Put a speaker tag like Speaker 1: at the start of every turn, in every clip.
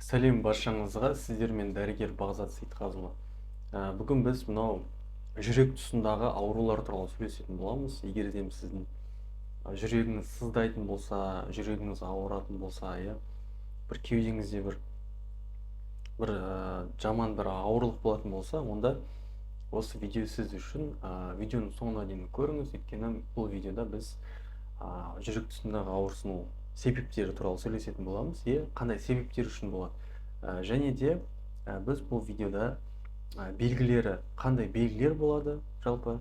Speaker 1: Сәлем баршаңызға, сіздермен дәрігер Бағзат Сейтқазыұлы. Бүгін біз мынау жүрек тұсындағы аурулар туралы сөйлесетін боламыз. Егер де сіздің жүрегіңіз сыздайтын болса, жүрегіңіз ауыратын болса, бір кеудеңізде бір жаман бір ауырлық болатын болса, онда осы видео сіз үшін. Видеоның соңына дейін көріңіз, өйткені бұл видеода біз жүрек тұсындағы ауырсыну себептері туралы сөйлесетін боламыз. Қандай себептер үшін болады. Және де біз бұл видеода белгілері, қандай белгілер болады жалпы,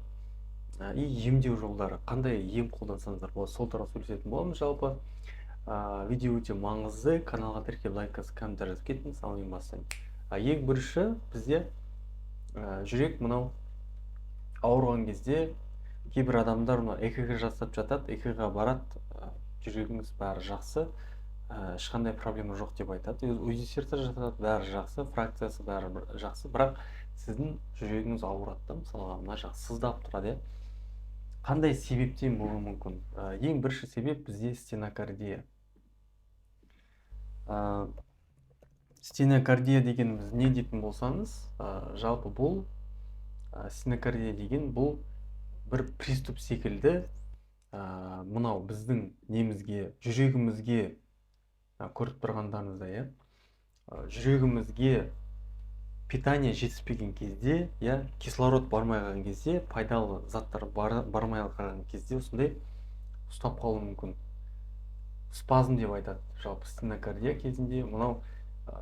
Speaker 1: и емдеу жолдары, қандай ем қолдансаңыздар болады, сол туралы сөйлесетін боламыз. Жалпы видео өте маңызды. Каналға тіркеліп лайк басып, комментарий жазып кетіңіз. Ал мен бастаймын. Ең бірінші бізде жүрек мынау ауырған кезде кейбір адамдар ЭКГ жасап жатады, ЭКГ барады, жүрегіңіз бәрі жақсы, ешқандай проблема жоқ деп айтады. УЗИ сердца жасады, бәрі жақсы, фракциясы бәрі жақсы, бірақ сіздің жүрегіңіз ауырады, мысалға мына жақ сыздап тұрады. Қандай себептен болуы мүмкін? Ең бірінші себеп бізде стенокардия. Стенокардия дегеніміз не дейтін болсаңыз, жалпы бұл стенокардия деген бұл бір приступ секілді, мынау біздің немізге, жүрегімізге, көріп тұрғандарыңызда, жүрегімізге питание жетіспеген кезде, кислород бармай қалған кезде, пайдалы заттар бармай қалған кезде осындай ұстап қалуы мүмкін. Спазм деп айтады. Жалпы стенокардия кезінде мынау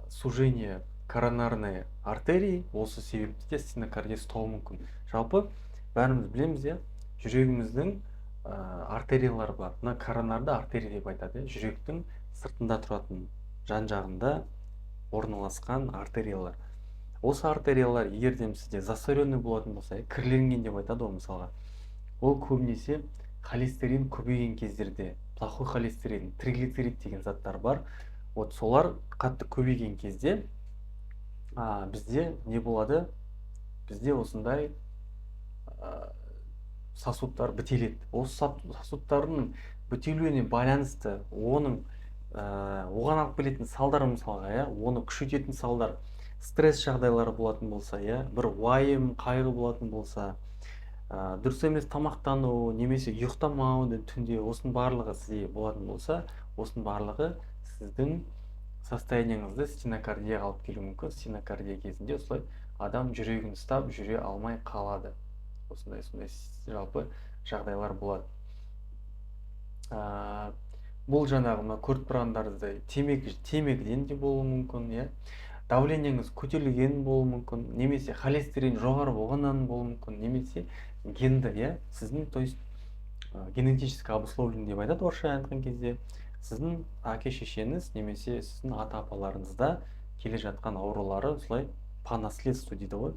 Speaker 1: сужение коронарной артерии, осы себепті стенокардия ұстауы мүмкін. Жалпы бәріміз білеміз, жүрегіміздің артериялар бар. Мына коронарды артерия деп айтады. Жүректің сыртында тұратын, жан жағында орналасқан артериялар. Осы артериялар егерде сізде засоренный болатын болса, кірленген деп айтады ғой мысалға. Ол көбінесе холестерин көбейген кездерде, плохой холестерин, триглицерид деген заттар бар. Вот солар қатты көбейген кезде бізде не болады? Бізде осындай сосудтар бітеледі. Осы сосудтардың бітелуіне байланысты оған алып келетін салдар, мысалға, оны күшейтетін салдар, стресс жағдайлары болатын болса, бір уайым, қайғы болатын болса, дұрыс емес тамақтану, немесе ұйықтамау түнде, осының барлығы сізде болатын болса, осының барлығы сіздің состояниеңізді стенокардияға алып келуі мүмкін. Стенокардия кезінде осылай адам жүрегін ұстап жүре алмай қалады. Осындай жалпы жағдайлар болады. Бұл жаңағы көріп тұрғандарыңыздай темекіден де болуы мүмкін, давлениеңіз көтерілген болуы мүмкін, немесе холестерин жоғары болғаннан болуы мүмкін, немесе генді, сіздің, то есть генетически обусловлен деп айтады орысша айтқан кезде, сіздің әке-шешеңіз немесе сіздің ата-апаларыңызда келе жатқан аурулары осылай по наследству дейді ғой,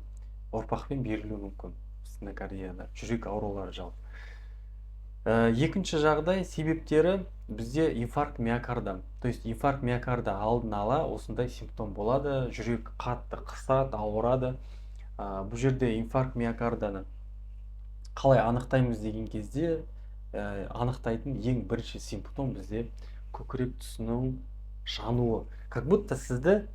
Speaker 1: ұрпақпен берілуі мүмкін. Стенокардияда жүрек аурулары жалпы. Екінші жағдай себептері бізде инфаркт миокарда. То есть инфаркт миокарда алдын ала осындай симптом болады, жүрек қатты қысады, ауырады. Бұл жерде инфаркт миокарданы қалай анықтаймыз деген кезде, анықтайтын ең бірінші симптом бізде көкірек тұсының жануы. Как будто сізді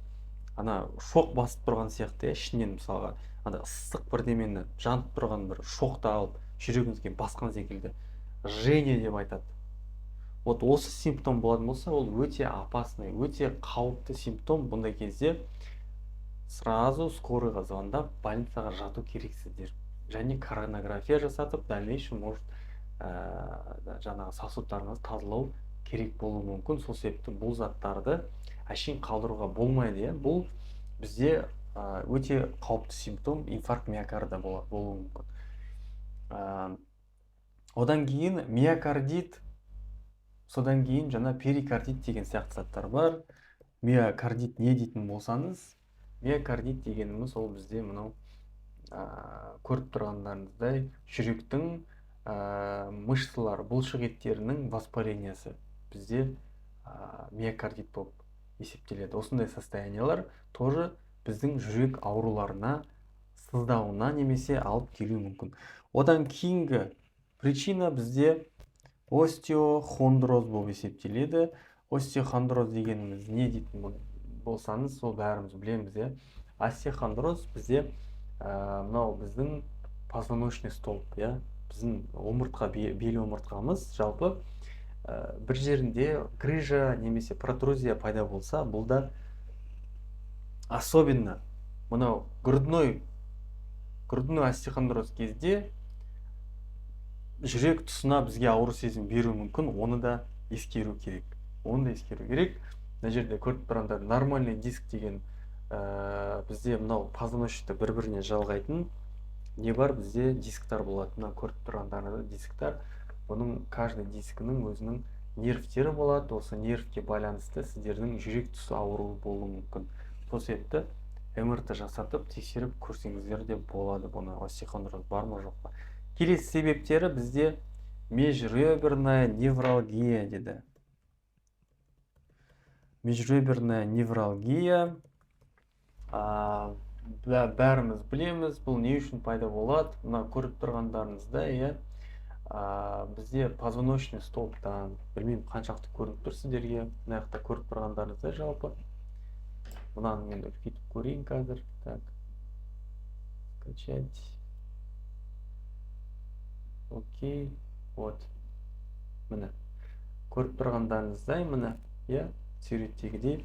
Speaker 1: шоқ басып тұрған сияқты, ішінен мысалға ыстық бірдемені жанып тұрған бір шоқты алып жүрегіңізге басқан секілді. Жжение деп айтады. Вот осы симптом болатын болса, ол өте опасный, өте қауіпті симптом. Бұндай кезде сразу скорыйға звондап больницаға жату керексіздер. Және коронография жасатып, дальнейшем может жаңағы сосудтарыңыз тазалау керек болуы мүмкін. Сол себепті бұл заттарды әшейін қалдыруға болмайды. Бұл бізде өте қауіпті симптом, инфаркт миокарда болуы мүмкін. Одан кейін миокардит, содан кейін жаңа перикардит деген сияқты заттар бар. Миокардит не дейтін болсаңыз, миокардит дегеніміз ол бізде мынау көріп тұрғандарыңыздай жүректің мышцалар, бұлшық еттерінің воспалениясы бізде миокардит болып есептеледі. Осындай состояниялар тоже біздің жүрек ауруларына, сыздауына немесе алып келуі мүмкін. Одан кейінгі причина бізде остеохондроз болып есептеледі. Остеохондроз дегеніміз не дейтін болсаңыз, сол бәріміз білеміз, иә. Остеохондроз бізде мынау біздің позвоночный столб, иә. Біздің омыртқа, белі омыртқамыз жалпы бір жерінде грыжа немесе протрузия пайда болса, бұл да особенно мынау грудной остеохондроз кезде жүрек тұсына бізге ауыр сезім беруі мүмкін, оны да ескеру керек. Мына жерде көріп тұрғандар нормальный диск деген бізде мынау позвоночникті бір-біріне жалғайтын не бар, бізде дисктар болады. Мына көріп тұрғандарда дисктар, бұның каждый дискінің өзінің нервтері болады. Осы нервке байланысты сіздердің жүрек тұсы ауруы болуы мүмкін. Сол себепті МРТ жасатып тексеріп көрсеңіздер де болады, бұны остеохондроз бар ма жоқ па. Келесі себептері бізде межреберная невралгия деді. Межреберная невралгия, бәріміз білеміз, бұл не үшін пайда болады. Мына көріп тұрғандарыңызда, иә, бізде позвоночный столбтан, білмеймін қаншақты көрініп тұр сіздерге, мына жақта көріп тұрғандарыңызда жалпы. Мынаны мен үлкейтіп көрейін қазір. Так, скачать. Окей, вот. Міне көріп тұрғандарыңыздай, міне, иә, суреттегідей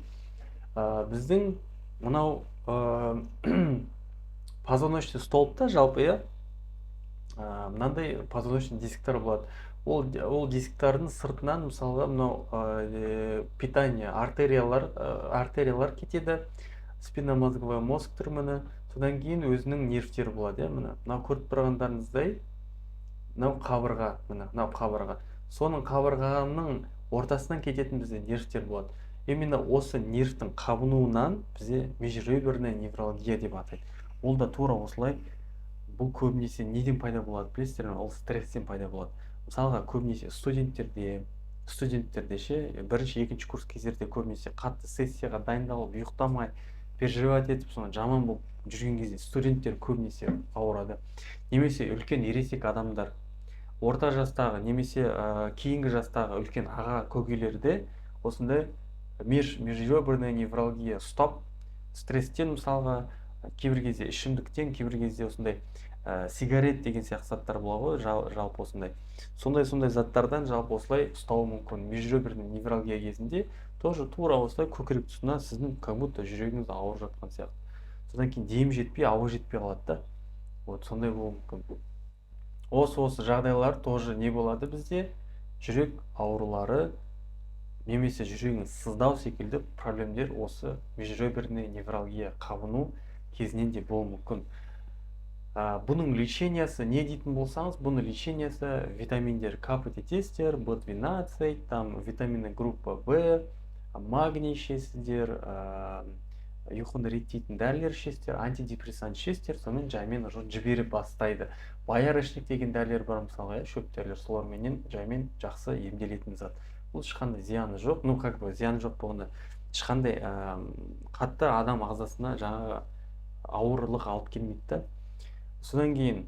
Speaker 1: біздің мынау позвоночный столбта жалпы, иә, мынандай позвоночный дисктер болады. Ол дисктардың сыртынан мысалға мынау питание, артериялар кетеді, спинномозговой мозг түрміні, содан кейін өзінің нервтері болады, иә, мынау көріп тұрғандарыңыздай, мынау қабырға. Соның қабырғаның ортасынан кететін бізде нервтер болады. Именно осы нервтің қабынуынан бізде межреберная невралгия деп атайды. Ол да тура осылай. Бұл көбінесе неден пайда болады, білесіздер ме? Ол стресстен пайда болады. Мысалға көбінесе студенттерде бірінші, екінші курс кездерде көбінесе қатты сессияға дайындалып, ұйықтамай, переживать етіп, соны жаман болып жүрген кезде студенттер көбінесе ауырады. Немесе үлкен ересек адамдар, орта жастағы немесе кейінгі жастағы үлкен аға көкелерде осындай межреберная невралгия ұстап, стресстен мысалға, кейбір кезде ішімдіктен, кейбір кезде осындай сигарет деген сияқты заттар болады ғой, жалпы осындай. Сондай заттардан жалпы осылай ұстауы мүмкін. Межреберная невралгия кезінде тоже тура осылай көкірек тұсына сіздің как будто жүрегіңіз ауырып жатқан сияқты. Содан кейін дем жетпей, ауа жетпей қалады да. Вот сондай болуы мүмкін. Осы жағдайлар тоже не болады бізде? Жүрек аурулары немесе жүрегіңіз сыздау секілді проблемдер осы межреберная невралгия қабыну кезінен де болуы мүмкін. Бұның лечениясы не дейтін болсаңыз, бұның лечениясы витаминдер КПТ-тестер, B12, там витамины группа В, магний ішесіздер, ұйқыны реттейтін дәрілер ішесіздер, антидепрессант ішесіздер, сонымен жаймен жіберіп бастайды. Боярышник деген дәрілер бар мысалға, шөп дәрілер, соларменен жаймен жақсы емделетін зат. Бұл ешқандай зияны жоқ, зияны жоқ болғанда ешқандай қатты адам ағзасына жаңағы ауырлық алып келмейді. Содан кейін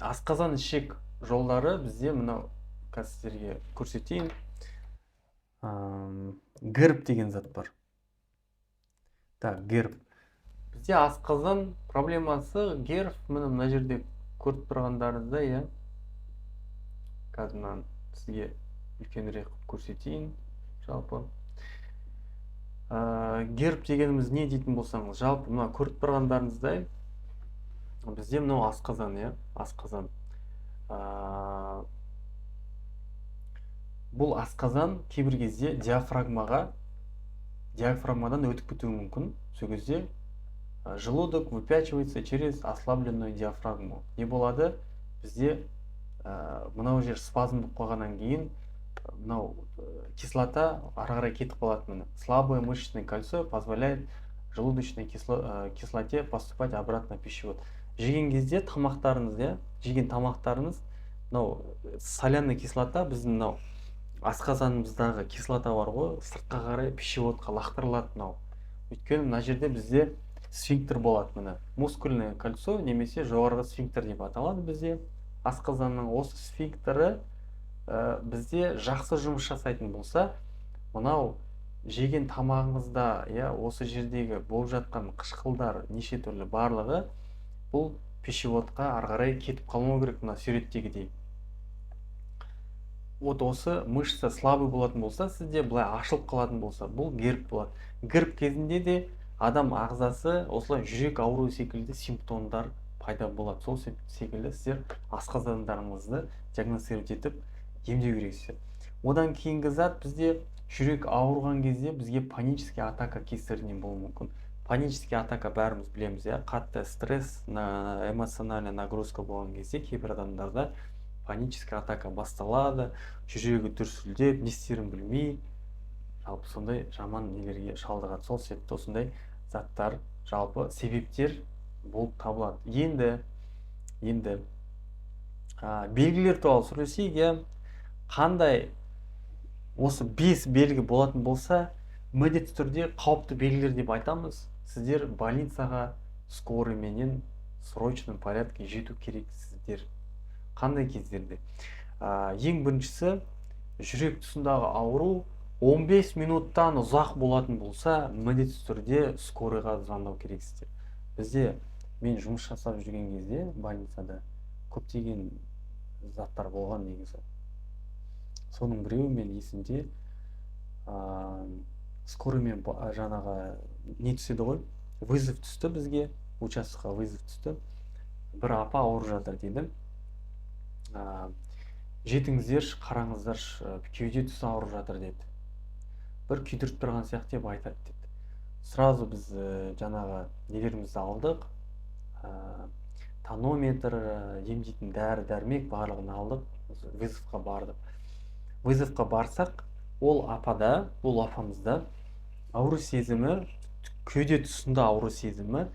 Speaker 1: асқазан ішек жолдары бізде мынау сіздерге көрсетейін. ГЭРБ деген зат бар. Так, ГЭРБ. Бізде асқазан проблемасы ГЭРБ, мына жерде көріп тұрғандарыңызда, иә. Қазір сізге үлкенірек көрсетейін жалпы. ГЭРБ дегеніміз не дейтін болсаңыз, жалпы мына көріп тұрғандарыңыздай бізде мынау асқазан, иә, асқазан. Бұл асқазан кейбір кезде диафрагмадан өтіп кетуі мүмкін. Сол кезде желудок выпячивается через ослабленную диафрагму. Не болады? Бізде мынау жер спазм болып қойғаннан кейін мынау кислота ары қарай кетіп қалады. Слабое мышечное кольцо позволяет желудочной кислоте поступать обратно в пищевод. Жеген кезде жеген тамақтарыңыз, мынау соляный кислота біздің мынау асқазанымыздағы кислота бар ғой, сыртқа қарай пищеводқа лақтырылады мынау. Өйткені мына жерде бізде сфинктер болады, мына мускульное кольцо немесе жоғарғы сфинктер деп аталады бізде. Асқазанның осы сфинктері бізде жақсы жұмыс жасайтын болса, мынау жеген тамағыңызда, осы жердегі болып жатқан қышқылдар неше түрлі барлығы бұл пищеводқа ары қарай кетіп қалмау керек. Мына суреттегідей. Вот осы мышца слабый болатын болса, сізде былай ашылып қалатын болса, бұл герп болады. Герп кезінде де адам ағзасы осылай жүрек ауруы секілді симптомдар пайда болады. Сол секілді сіздер асқазандарыңызды диагностировать етіп емдеу керексіздер. Одан кейінгі зат, бізде жүрек ауырған кезде бізге панический атака кесірінен болуы мүмкін. Панический атака бәріміз білеміз, қатты стресс, эмоциональный нагрузка болған кезде кейбір адамдарда панический атака басталады, жүрегі дүрсілдеп, не істерін білмей, жалпы сондай жаман нелерге шалдығады. Сол себепті осындай заттар, жалпы себептер болып табылады. Енді белгілер туралы сөйлесейік, қандай осы 5 белгі болатын болса, міндетті түрде қауіпті белгілер деп айтамыз. Сіздер больницаға скорыйменен срочный порядке жету керексіздер. Қандай кездерде? Ең біріншісі, жүрек тұсындағы ауру 15 минуттан ұзақ болатын болса, міндетті түрде скорыйға звондау керексіздер. Бізде мен жұмыс жасап жүрген кезде больницада көптеген заттар болған негізі. Соның біреуі мен есімде, скорыймен жаңағы не түседі ғой, вызов түсті бізге, участокқа вызов түсті. Бір апа ауырып жатыр дейді. Жетіңіздерші, қараңыздаршы, кеуде тұсы ауырып жатыр деді. Бір күйдіріп тұрған сияқты деп айтады деді. Сразу біз жаңағы нелерімізді алдық, тонометр, емдейтін дәрі-дәрмек барлығын алдық, вызовқа бардық. Вызовқа барсақ, ол апамызда ауру сезімі, кеуде тұсында ауру сезімі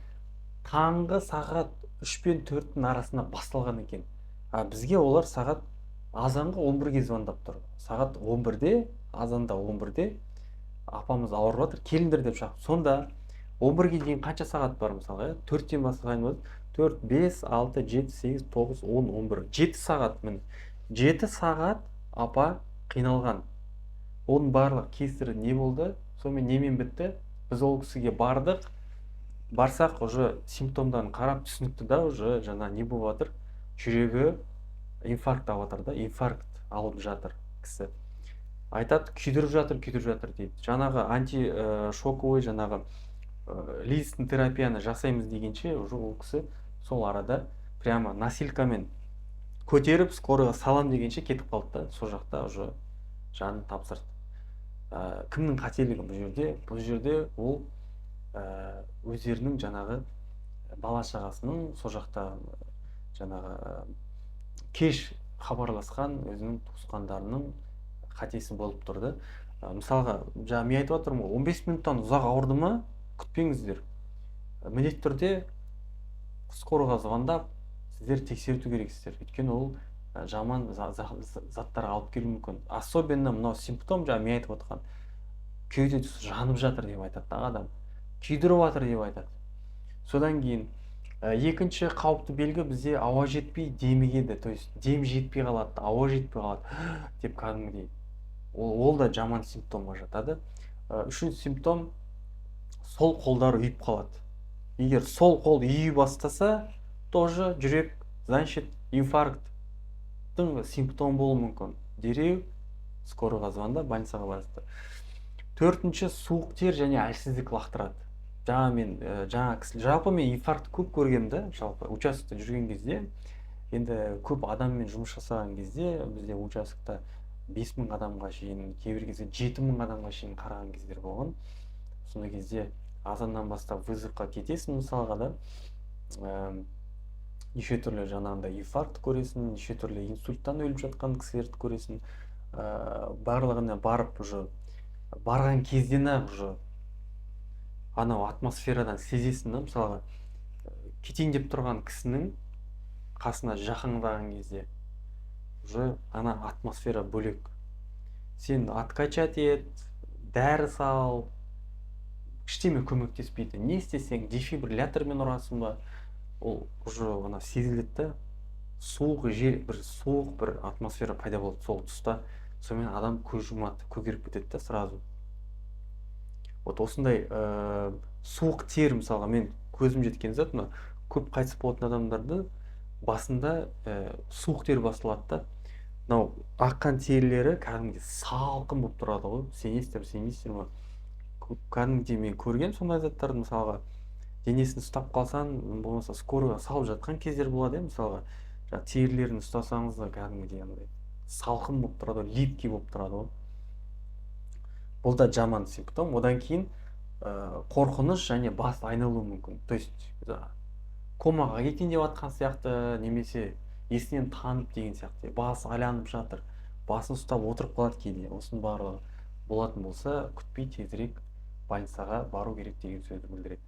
Speaker 1: таңғы сағат 3 пен 4-тің арасында басталған екен. Бізге олар сағат азанғы 11-ге звондап тұр. Сағат 11-де, азанда 11-де апамыз ауырып жатыр, келіңдер деп шақырды. Сонда 11-ге дейін қанша сағат бар мысалға? 4-тен бастаған 4, 5, 6, 7, 8, 9, 10, 11. 7 сағат. 7 сағат апа қиналған. Оның барлық кесірі не болды? Сонымен немен бітті? Біз ол кісіге бардық. Барсақ, уже симптомдарын қарап түсінікті да, уже жаңа не болып жатыр? Жүрегі инфаркт алып жатыр да, инфаркт алып жатыр кісі. Айтады, күйдіріп жатыр дейді. Жаңағы антишоковый, жаңағы лизистің терапияны жасаймыз дегенше, уже ол кісі сол арада прямо носилкамен көтеріп, скорыйға салам дегенше кетіп қалды да, сол жақта уже жанын тапсырды. Кімнің қателігі бұл жерде? Бұл жерде ол өздерінің жаңағы бала шағасының сол жақта жаңағы кеш хабарласқан өзінің туысқандарының қатесі болып тұрды. Мысалға, мен айтып отырмын, 15 минуттан ұзақ ауырды ма, күтпеңіздер. Міндетті түрде скорыйға звондап, сіздер тексерту керексіздер. Өйткені ол жаман заттар алып келуі мүмкін. Особенно мынау симптом, мен айтып отқан, кеуде тұсы жанып жатыр деп айтады адам. Күйдіріп жатыр деп айтады. Содан кейін екінші қауіпті белгі бізде ауа жетпей демігеді. То есть дем жетпей қалады, ауа жетпей қалады деп кәдімгідей. Ол да жаман симптомға жатады. Үшінші симптом, сол қолдар үйіп қалады. Егер сол қол үйі бастаса, тоже жүрек, значит, инфаркттың симптомы болуы мүмкін. Дереу скорыйға звондап, больницаға барасыздар. Төртінші, суық тер және әлсіздік лақтырады. Жалпы мен инфаркт көп көргем да, жалпы участокта жүрген кезде, енді көп адаммен жұмыс жасаған кезде, бізде участокта 5000 адамға шейін, кейбір кезде 7000 адамға шейін қараған кездер болған. Сондай кезде азаннан бастап вызовқа кетесің мысалға да, неше түрлі жаңағындай инфаркт көресің, неше түрлі инсульттан өліп жатқан кісілерді көресің. Барлығына барып уже барған кезден-ақ уже анау атмосферадан сезесің да, мысалға кетейін деп тұрған кісінің қасына жақындаған кезде уже ана атмосфера бөлек. Сен откачать ет, дәрі сал, ештеме көмектеспейді. Не істесең, дефибриллятормен ұрасың ба, ол уже ана сезіледі да, суық бір атмосфера пайда болды сол тұста. Сонымен адам көз жұмады, көгеріп кетеді да сразу. вот осындай суық тер, мысалға мен көзім жеткен зат, мына көп қайтыс болатын адамдарды басында суық тер басылады да, мынау аққан терілері кәдімгі салқын болып тұрады ғой, сенесіздер сенбейсіздер ма? Кәдімгідей мен көрген сондай заттарды, мысалға денесін ұстап қалсаң, болмаса скорыйға салып жатқан кездер болады, мысалға жаңағы терілерін ұстасаңыз да кәдімгідей андай салқын болып тұрады, липкий болып тұрады ғой. Бұл да жаман симптом. Одан кейін қорқыныш және бас айналуы мүмкін. То есть комаға кетейін деп жатқан сияқты, немесе есінен танып деген сияқты, басы айланып жатыр, басын ұстап отырып қалады кейде. Осының барлығы болатын болса, күтпей тезірек больницаға бару керек деген сөзді білдіреді.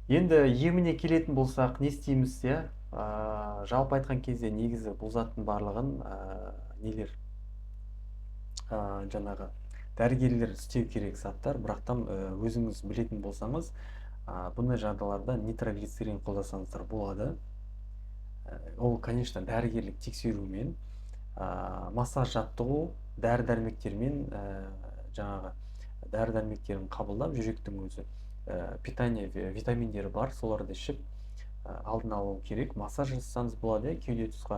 Speaker 1: Енді еміне келетін болсақ, не істейміз, иә? Жалпы айтқан кезде негізі бұл заттың барлығын нелер жаңағы дәрігерлер істеу керек заттар, бірақтан өзіңіз білетін болсаңыз, бұндай жағдайларда нитроглицерин қолдасаңыздар болады. Ол, конечно, дәрігерлік тексерумен, массаж жаттығу, дәрі-дәрмектермен, жаңағы дәрі-дәрмектерін қабылдап, жүректің өзі питание витаминдері бар, соларды ішіп алдын алу керек. Массаж жасасаңыз болады, кеуде тұсқа,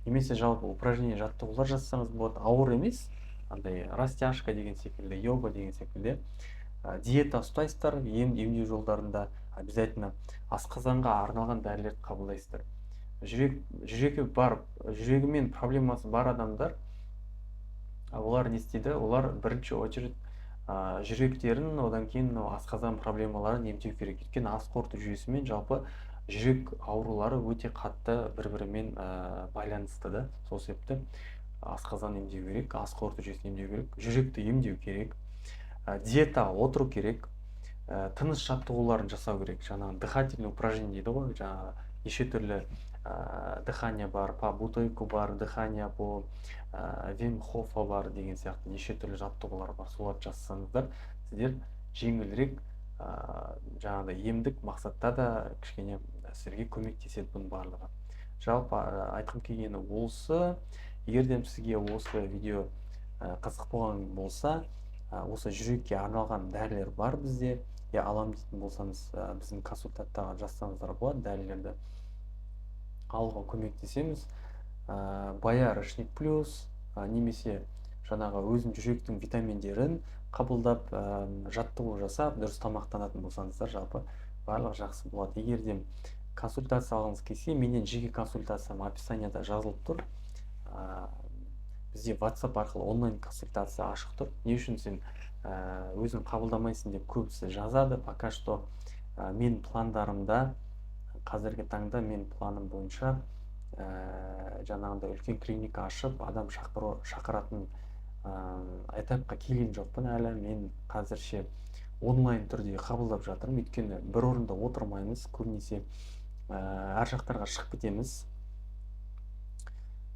Speaker 1: немесе жалпы упражнение жаттығулар жасасаңыз болады. Ауыр емес, андай растяжка деген секілді, йога деген секілді. Диета ұстайсыздар, емдеу жолдарында обязательно асқазанға арналған дәрілерді қабылдайсыздар. Жүрегімен проблемасы бар адамдар, олар не істейді? Олар бірінші очередь жүректерін, одан кейін асқазан проблемаларын емдеу керек. Өйткені ас қорыту жүйесімен жалпы жүрек аурулары өте қатты бір-бірімен байланысты да. Сол себепті асқазан емдеу керек, ас қорыту жүйесін емдеу керек, жүректі емдеу керек, диетаға отыру керек, тыныс жаттығуларын жасау керек. Жаңағы дыхательный упражнение дейді ғой, жаңағы неше түрлі дыхание бар, по бутойку бар, дыхание по Вим Хофа бар деген сияқты неше түрлі жаттығулар бар. Соларды жасасаңыздар, сіздер жеңілірек жаңағыдай емдік мақсатта да кішкене сіздерге көмектеседі бұның барлығы. Жалпы айтқым келгені осы. Егерде сізге осы видео қызық болған болса, осы жүрекке арналған дәрілер бар бізде, алам дейтін болсаңыз, біздің консультаттағы жазсаңыздар болады, дәрілерді алуға көмектесеміз. Боярышник плюс, немесе жаңағы өзің жүректің витаминдерін қабылдап, жаттығу жасап, дұрыс тамақтанатын болсаңыздар, жалпы барлығы жақсы болады. Егерде консультация алғыңыз келсе, менен жеке консультациям описанияда жазылып тұр. Бізде WhatsApp арқылы онлайн консультация ашық тұр. Не үшін сен өзің қабылдамайсың деп көбісі жазады. Пока что мен пландарымда, қазіргі таңда мен планым бойынша жаңағында үлкен клиника ашып, адам шақыратын этапқа келген жоқпын әлі. Мен қазірше онлайн түрде қабылдап жатырмын. Өйткені бір орында отырмаймыз, көбінесе әр жақтарға шығып кетеміз.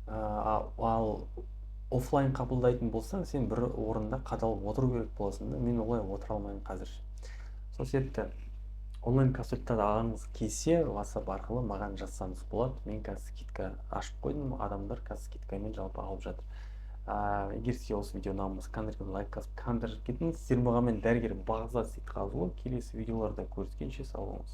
Speaker 1: Ал офлайн қабылдайтын болсаң, сен бір орында қадалып отыру керек боласың да. Мен олай отыра алмаймын қазірше. Сол себепті онлайн консультация алғыңыз келсе, WhatsApp арқылы маған жазсаңыз болады. Мен қазір скидка ашып қойдым, адамдар қазір скидкамен жалпы алып жатыр. Егер сізге осы видео ұнағанса, қандайда лайк басып, қандырып кетіңіз. Сіздер маған дәрігер Бағзат Сейтқазұлы. Келесі видеоларда көріскенше сау болыңыз.